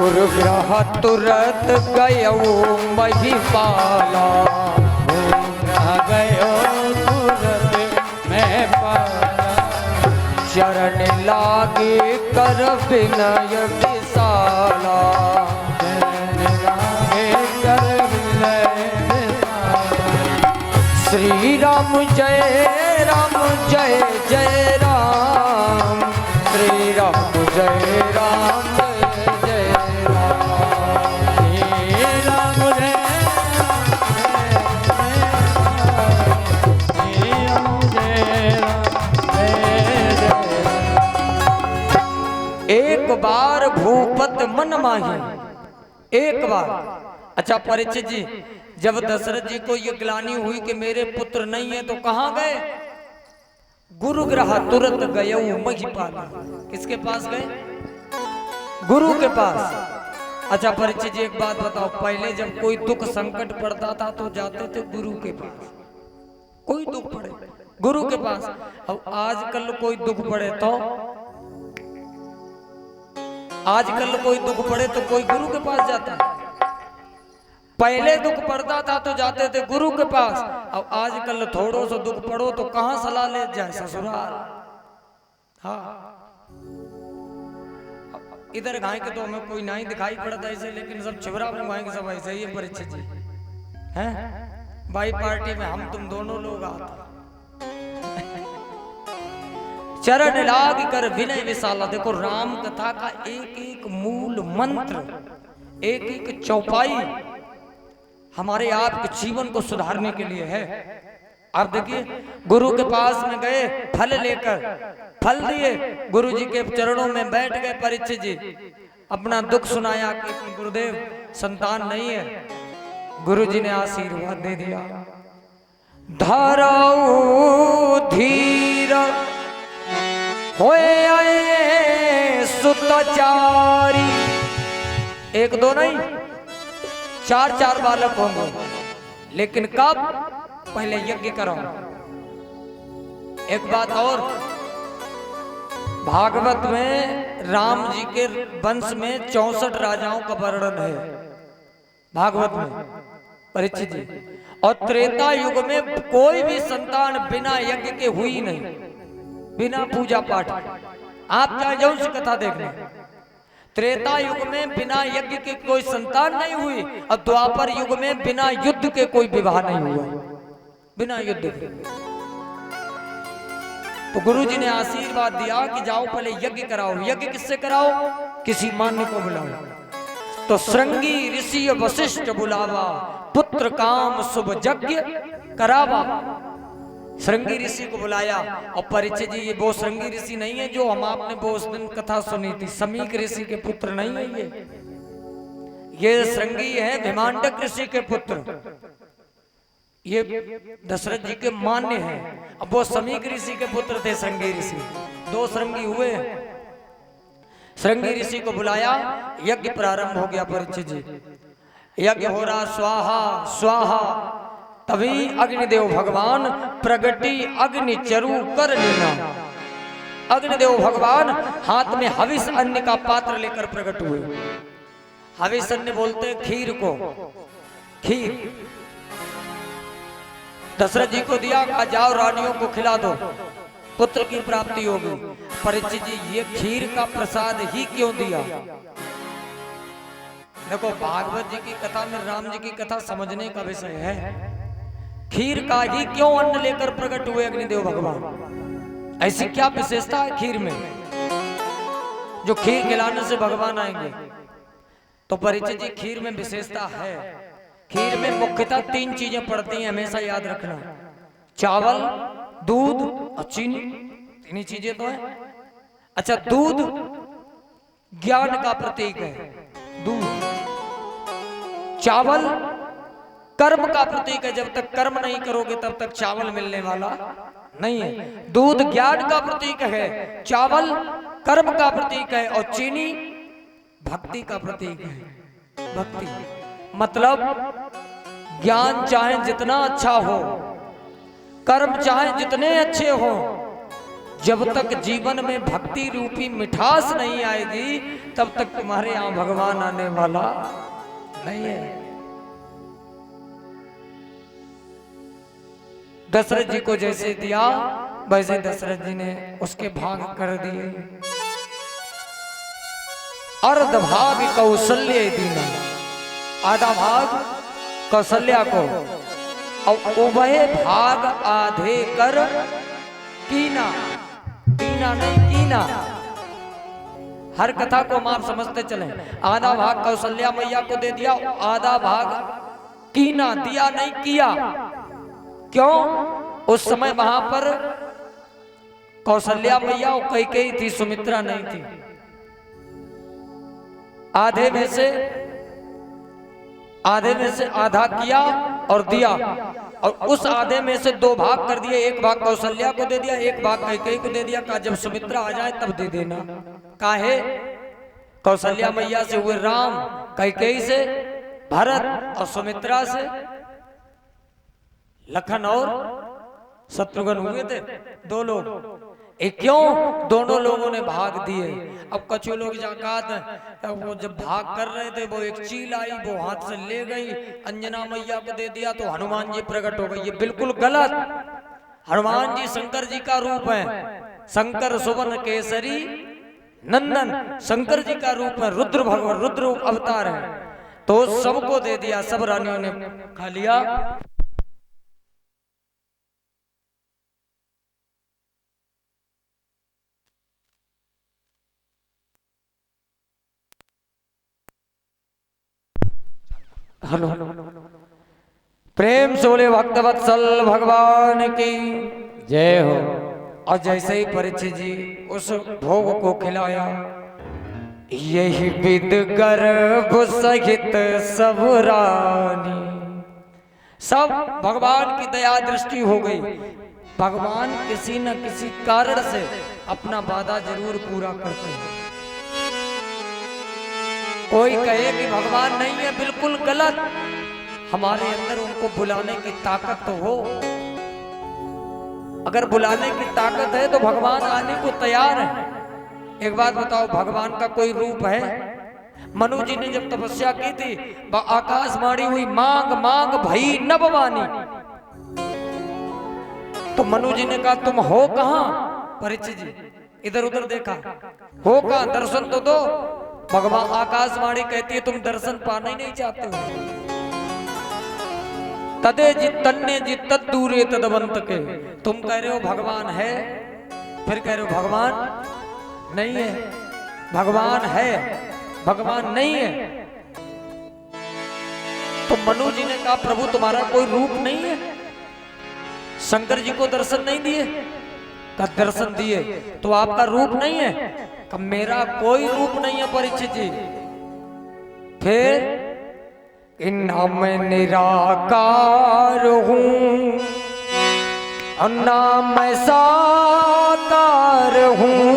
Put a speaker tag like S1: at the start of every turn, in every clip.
S1: गुरुग्रह तुरत गयो महिपाला,
S2: गयो तुरत मैं पाला,
S1: चरण लागे कर विनय विशाला,
S2: कर विनय विशाला।
S1: श्री राम जय जय राम, श्री राम जय राम जय राम,
S2: हे राम जय राम जय राम।
S1: एक बार भूपत मन माही, एक बार। अच्छा परीक्षित जी, जब दशरथ जी को ये ग्लानि हुई कि मेरे पुत्र नहीं है तो कहाँ गए? गुरुग्रह तुरंत गए महिपाल। किसके पास गए? गुरु के पास। अच्छा परीक्षित जी एक बात बताओ, पहले जब कोई दुख संकट पड़ता था तो जाते थे गुरु के पास, कोई दुख पड़े गुरु के पास। अब आजकल कोई दुख पड़े तो, आजकल कोई दुख पड़े तो कोई गुरु के पास जाता है। पहले दुख पड़ता था तो जाते थे गुरु के पास, अब आजकल थोड़ो सो दुख पड़ो तो कहां सलाह ले जाए? ससुराल। हाँ इधर गाय के तो हमें कोई नहीं दिखाई पड़ता ऐसे, लेकिन सब छिबरा में गाय के सब ऐसे ही है। परीक्षित जी हैं भाई, पार्टी में हम तुम दोनों लोग आते। चरण लाग कर विनय विशाला। देखो राम कथा का एक एक मूल मंत्र, एक एक चौपाई हमारे आपके जीवन को सुधारने के लिए है। आप देखिए गुरु के पास में गए, फल लेकर फल दिए, गुरु जी के चरणों में बैठ गए। परीक्षित जी अपना दुख सुनाया कि गुरुदेव संतान नहीं है। गुरु जी ने आशीर्वाद दे दिया, धराऊ धीर होए आए सुतचारी। एक दो नहीं, चार चार बालक होंगे, लेकिन कब? पहले यज्ञ करो। एक बात और, भागवत में राम जी के वंश में 64 राजाओं का वर्णन है भागवत में परीक्षित जी। और त्रेता युग में कोई भी संतान बिना यज्ञ के हुई नहीं, बिना पूजा पाठ। आप चाहे जो सी कथा देख लें, त्रेता युग में बिना यज्ञ के कोई संतान नहीं हुई, और द्वापर युग में बिना युद्ध के कोई विवाह नहीं हुआ, बिना युद्ध के। तो गुरु जी ने आशीर्वाद दिया कि जाओ पहले यज्ञ कराओ। यज्ञ किससे कराओ? किसी मान्य को बुलाओ। तो श्रृंगी ऋषि वशिष्ठ बुलावा, पुत्र काम शुभ यज्ञ करावा। श्रृंगी ऋषि को बुलाया। और परीक्षित जी ये वो श्रृंगी ऋषि नहीं है जो हम आपने वो उस दिन कथा सुनी थी, समीक ऋषि के पुत्र नहीं है ये श्रृंगी है भिमांडक ऋषि के पुत्र, ये दशरथ जी के मान्य हैं। अब वो समीक ऋषि के पुत्र थे श्रृंगी ऋषि, दो श्रृंगी हुए। श्रृंगी ऋषि को बुलाया, यज्ञ प्रारंभ हो गया। परीक्षित जी यज्ञ हो रहा, स्वाहा स्वाहा। तभी अग्निदेव भगवान प्रगति अग्नि चरु कर लेना। अग्निदेव भगवान हाथ में हविष अन्न का पात्र लेकर प्रकट हुए। हविष अन्न बोलते हैं खीर को, खीर दशरथ जी को दिया, कहा जाओ रानियों को खिला दो, पुत्र की प्राप्ति होगी। परीक्षित जी ये खीर का प्रसाद ही क्यों दिया? देखो भागवत जी की कथा में राम जी की कथा समझने का विषय है। खीर का ही क्यों अन्न लेकर प्रकट हुए अग्निदेव भगवान? ऐसी क्या विशेषता है खीर में जो खीर खिलाने से भगवान आएंगे? तो परीक्षित जी खीर में विशेषता है। खीर में मुख्यतः 3 चीजें पड़ती हैं, हमेशा याद रखना। चावल, दूध और चीनी, 3 चीजें तो है। अच्छा दूध ज्ञान का प्रतीक है, दूध। चावल कर्म का प्रतीक है, जब तक कर्म नहीं करोगे तब तक चावल मिलने वाला नहीं है। दूध ज्ञान का प्रतीक है, चावल कर्म का प्रतीक है, और चीनी भक्ति का प्रतीक है। भक्ति मतलब ज्ञान चाहे जितना अच्छा हो, कर्म चाहे जितने अच्छे हो, जब तक जीवन में भक्ति रूपी मिठास नहीं आएगी तब तक तुम्हारे यहां भगवान आने वाला नहीं है। दशरथ जी को जैसे दिया वैसे दशरथ जी ने उसके भाग कर दिए। अर्ध भाग कौशल्य दीना, आधा भाग कौशल्या को और उभय भाग आधे कर कीना, कीना नहीं कीना। हर कथा को हम आप समझते चले। आधा भाग कौशल्या मैया को दे दिया, आधा भाग कीना, दिया नहीं किया। क्यों? उस समय वहां पर कौशल्या मैया और कैकेयी थी, सुमित्रा नहीं थी। आधे में से आधा किया और दिया, और उस आधे में से दो भाग कर दिए। एक भाग कौशल्या को दे दिया, एक भाग कैकेयी को दे दिया। कहा जब सुमित्रा आ जाए तब दे देना। काहे? कौशल्या मैया से हुए राम, कैकेयी से भरत और सुमित्रा से लखन और शत्रुघ्न हुए थे, दो लोग। क्यों? दोनों लोगों ने भाग दिए। अब कछु लोग जाकात वो जब भाग कर रहे थे, वो एक चील आई, वो हाथ से ले गई, अंजना मैया को दे दिया तो हनुमान जी प्रकट हो गए। ये बिल्कुल गलत। हनुमान जी शंकर जी का रूप है, शंकर सुवन केसरी नंदन, शंकर जी का रूप है, रुद्र भगवान, रुद्र अवतार है। तो सबको दे दिया, सब रानियों ने खा लिया। हेलो, प्रेम से बोले भक्तवत्सल भगवान की
S2: जय हो।
S1: और जैसे ही परीक्षित जी उस भोग को खिलाया, यही विद गर्भ सहित सब रानी, सब भगवान की दया दृष्टि हो गई। भगवान किसी न किसी कारण से अपना वादा जरूर पूरा करते हैं। कोई कहे कि भगवान नहीं है, बिल्कुल गलत। हमारे अंदर उनको बुलाने की ताकत तो हो। अगर बुलाने की ताकत है तो भगवान आने को तैयार है। एक बात बताओ, भगवान का कोई रूप है? मनु जी ने जब तपस्या की थी, आकाशवाणी हुई, मांग मांग भई नभवानी। तो मनु जी ने कहा तुम हो कहां? परीक्षित जी इधर उधर देखा, हो कहां, दर्शन तो दो। भगवान आकाशवाणी कहती है तुम दर्शन पाना ही नहीं चाहते हो। तदे जित तन्ने जित तद दूरे तदवंत के। तुम कह रहे हो भगवान है, फिर कह रहे हो भगवान नहीं है। भगवान है, भगवान नहीं है। तो मनु जी ने कहा प्रभु तुम्हारा कोई रूप नहीं है? शंकर जी को दर्शन नहीं दिए? का दर्शन दिए तो आपका रूप नहीं है? का मेरा कोई रूप नहीं है परीक्षित जी। फिर ना मैं निराकार हूं और ना मैं साकार हूं,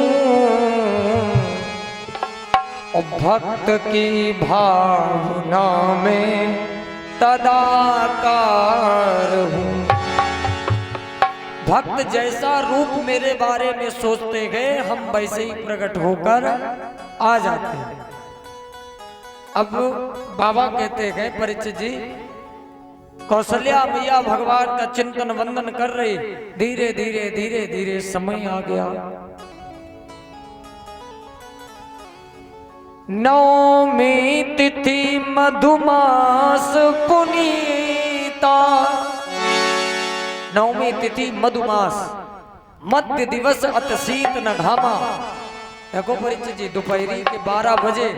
S1: और भक्त की भावना में तदाकार हूं। भक्त जैसा रूप मेरे बारे में सोचते गए, हम वैसे ही प्रकट होकर आ जाते हैं। अब बाबा कहते गए परीक्षित जी, कौशल्या मैया भगवान का चिंतन वंदन कर रही। धीरे धीरे धीरे धीरे समय आ गया। नवमी तिथि मधुमास पुनीता। नवमी तिथि मधुमास, मध्य दिवस अतसीत न घामा। देखो परीक्षित जी, दोपहरी के 12 बजे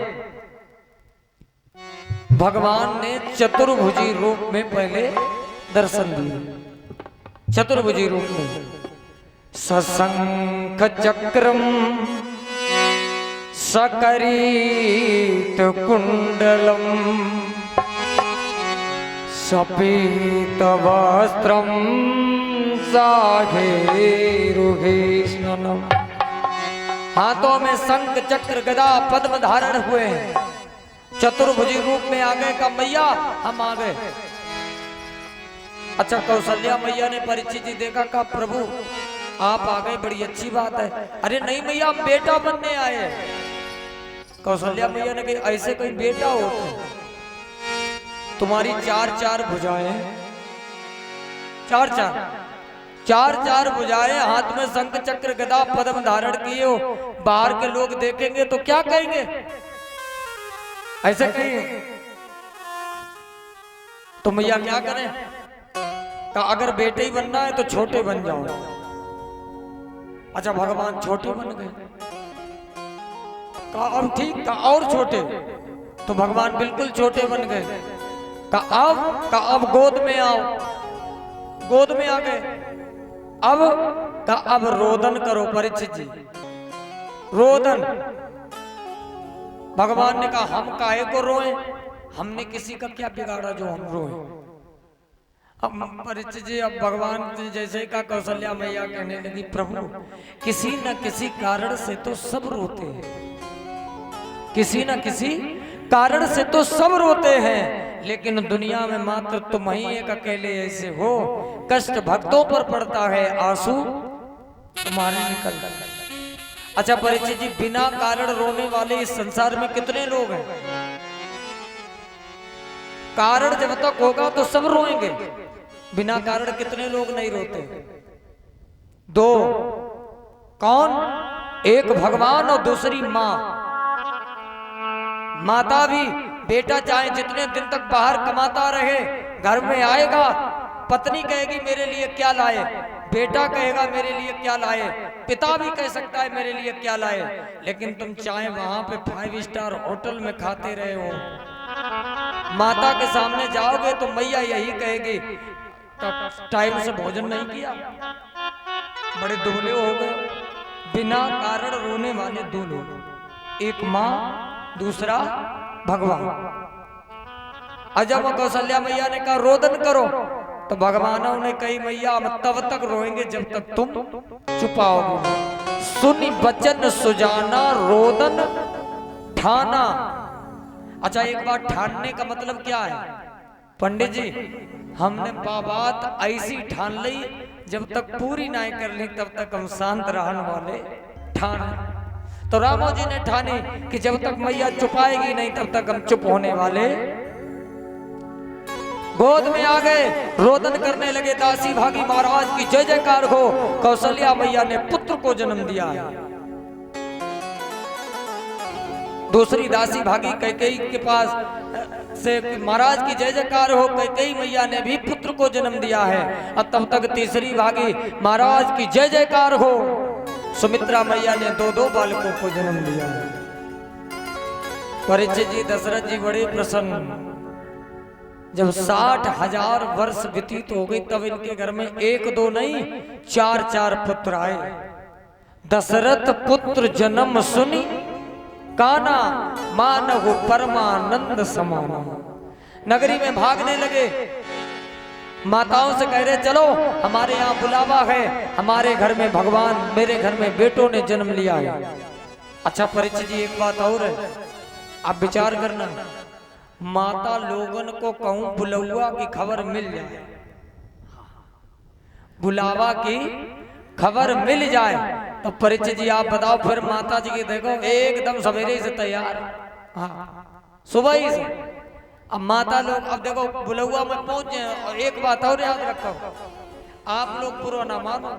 S1: भगवान ने चतुर्भुजी रूप में पहले दर्शन दिए। चतुर्भुजी रूप में सशंख चक्रम सकरीत कुंडलम सपीत वस्त्रम साघेरुहेशनम। हाथों में शंख चक्र गदा पद्म धारण हुए हैं। चतुर्भुजी रूप में आ गए का मैया हम आ गए। अच्छा, कौशल्या मैया ने परीक्षित जी देखा का प्रभु आप आ गए, बड़ी अच्छी बात है। अरे नहीं मैया, हम बेटा बनने आए। कौशल्या मैया ने कहा ऐसे कोई बेटा हो तुम्हारी चार चार भुजाएं, चार चार भुजाएं, हाथ में शंख चक्र गदा पद्म धारण किए हो, बाहर के लोग देखेंगे तो क्या कहेंगे? ऐसे कहेंगे तो मैया क्या करें? कहा अगर बेटे ही बनना है तो छोटे बन जाओ। अच्छा भगवान छोटे बन गए। कहा अब ठीक, कहा और छोटे, तो भगवान बिल्कुल छोटे बन गए। कहा अब गोद में आओ, गोद में आ गए। अब रोदन करो परीक्षित जी, रोदन। भगवान ने कहा हम काहे को रोए, हमने किसी का क्या बिगाड़ा जो हम रोए? अब परीक्षित जी, अब भगवान जैसे का कौशल्या मैया कहने लगी प्रभु किसी न किसी कारण से तो सब रोते हैं, किसी न किसी कारण से तो सब रोते हैं, लेकिन दुनिया में मात्र तुम ही एक अकेले ऐसे हो, कष्ट भक्तों पर पड़ता है, आंसू तुम्हारे निकलता है। अच्छा परीक्षित जी, बिना कारण रोने वाले इस संसार में कितने लोग हैं? कारण जब तक होगा तो सब रोएंगे, बिना कारण कितने लोग नहीं रोते? दो, कौन? एक भगवान और दूसरी माँ। माता भी, बेटा चाहे जितने दिन तक बाहर कमाता रहे, घर में आएगा, पत्नी कहेगी मेरे लिए क्या लाए, बेटा कहेगा मेरे लिए क्या लाए, पिता भी कह सकता है मेरे लिए क्या लाए, लेकिन तुम चाहे वहां पे 5 स्टार होटल में खाते रहे हो, माता के सामने जाओगे तो मैया यही कहेगी टाइम से भोजन नहीं किया, बड़े दुबले हो गए। बिना कारण रोने वाले दो लोग, एक माँ, दूसरा भगवान। अजब कौशल्या मैया ने कहा रोदन करो, तो भगवानों ने कही मैया हम तब तक रोएंगे जब तक तुम चुपाओगे। सुनी बचन सुजाना रोदन ठाना। अच्छा एक बार ठानने का मतलब क्या है पंडित जी? हमने बात ऐसी ठान ली, जब तक पूरी ना कर ली तब तक हम शांत रहने वाले ठान। तो रामो जी ने ठानी कि जब तक मैया चुपाएगी नहीं तब तक हम चुप होने वाले। गोद में आ गए, रोदन करने लगे। दासी भागी महाराज की जय जयकार हो। कौशल्या मैया ने पुत्र को जन्म दिया है। दूसरी दासी भागी कैकेयी के पास से महाराज की जय जयकार हो। कैकेयी मैया ने भी पुत्र को जन्म दिया है। और तब तक तीसरी भागी महाराज की जय जयकार हो। सुमित्रा मैया ने 2-2 बालकों को जन्म दिया है। परीक्षित जी, दशरथ जी बड़े प्रसन्न। जब 60,000 वर्ष व्यतीत हो गई तब इनके घर में 1-2 नहीं 4-4 पुत्र आए। दशरथ पुत्र जन्म सुनी काना मानव परमानंद समाना। नगरी में भागने लगे, माताओं से कह रहे चलो हमारे यहाँ बुलावा है, हमारे घर में भगवान, मेरे घर में बेटों ने जन्म लिया है। अच्छा परीक्षित जी एक बात और है, आप विचार करना, माता लोगन को कहूं बुलौआ की खबर मिल जाए, बुलावा की खबर मिल जाए तो परीक्षित जी आप बताओ फिर माता जी की देखो एकदम सवेरे से तैयार, हाँ सुबह ही से। अब माता लोग, अब देखो बुलौआ में पहुंचे। और एक बात और याद रखो, आप लोग पुराना मानो,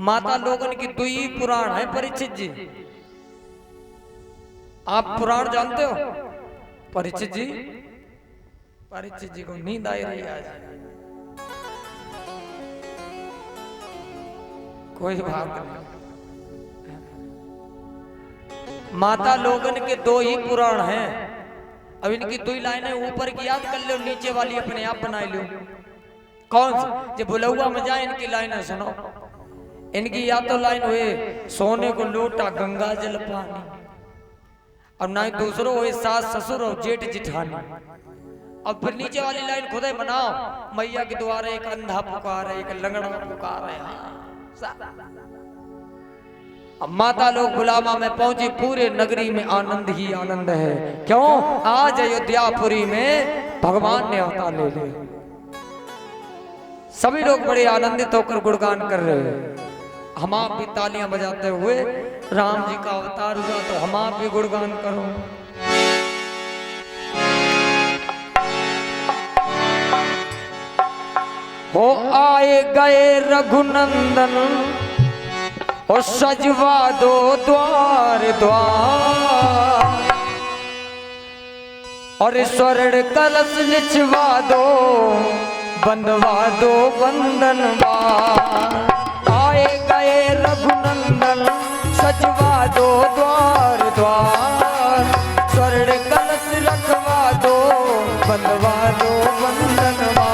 S1: माता लोगन की 2 ही पुराण है परीक्षित जी। आप पुराण जानते हो? परीक्षित जी को नींद आई रही आज, कोई बात नहीं। माता लोगन के 2 ही पुराण हैं। अब इनकी 2 ही लाइनें ऊपर की याद कर लो, नीचे वाली अपने आप बना लो। कौन सी? जो बुलौआ में जाए इनकी लाइनें सुनो। इनकी या तो लाइन हुए सोने को लोटा गंगा जल पानी, और ना ही दूसरों हुए सास ससुर और जेठ जिठानी। अब फिर नीचे वाली लाइन खुद ही बनाओ, मैया के द्वारा एक अंधा पुकार है, एक लंगड़ा पुकार है। अब माता लोग बुलावा में पहुंची, पूरे नगरी में आनंद ही आनंद है। क्यों? आज अयोध्यापुरी में भगवान ने अवतार ले लिया। सभी लोग बड़े आनंदित होकर गुणगान कर रहे हैं। हम आप भी तालियां बजाते हुए राम जी का अवतार हुआ तो हम आप भी गुणगान करो। हो आए गए रघुनंदन और सजवा दो द्वार द्वार और स्वर्ण कलश लिचवा दो बंधवा दो बंधनवार। आए गए रघुनंदन सजवा दो द्वार द्वार स्वर्ण कलश रखवा दो बंधवा दो बंधनवार।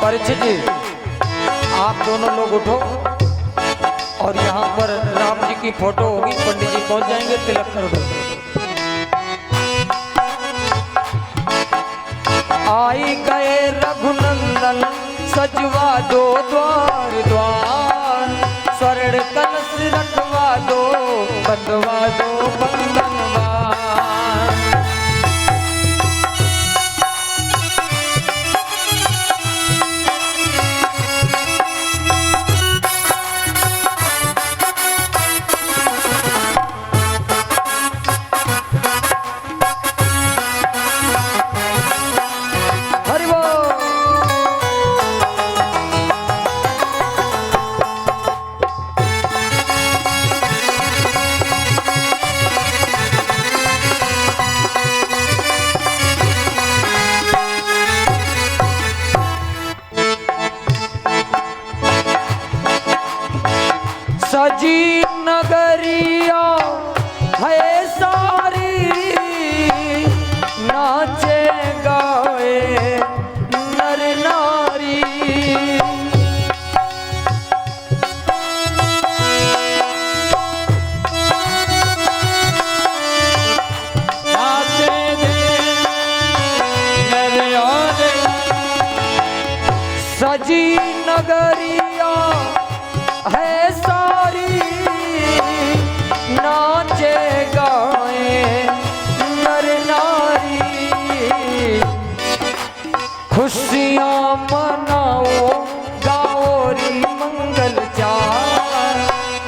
S1: परीक्षित जी आप दोनों लोग उठो और यहाँ पर राम जी की फोटो होगी, पंडित जी पहुंच जाएंगे, तिलक कर दो। आई गए रघुनंदन सजवा दो द्वार द्वार स्वर्ण कलश रखवा दो बंधवा दो बंधनवार। सजी नगरिया है सारी नाचे गाए नर नारी।
S2: नाचे दे नर और
S1: सजी नगरिया है सारी नाचे गाए नर नारी। खुशियाँ मनाओ गाओ री मंगल चार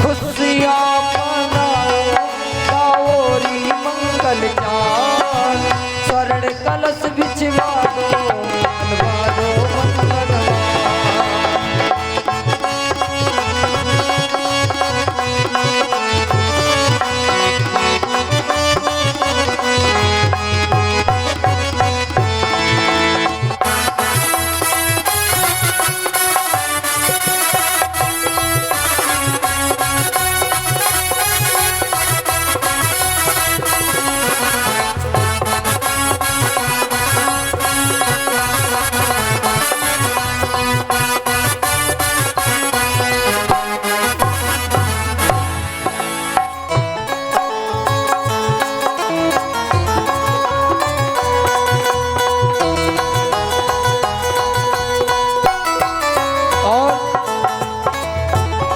S1: खुशियाँ मनाओ गाओ री मंगल चार स्वर्ण कलश बिछवा दो बंधवा दो बंधनवार।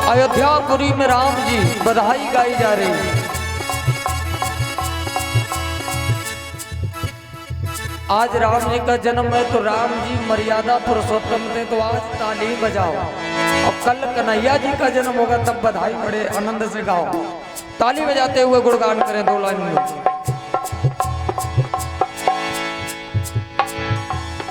S1: अयोध्यापुरी में राम जी बधाई गाई जा रही है। आज राम जी का जन्म है तो राम जी मर्यादा पुरुषोत्तम थे तो आज ताली बजाओ और कल कन्हैया जी का जन्म होगा तब बधाई बड़े आनंद से गाओ। ताली बजाते हुए गुणगान करें 2 लाइन में।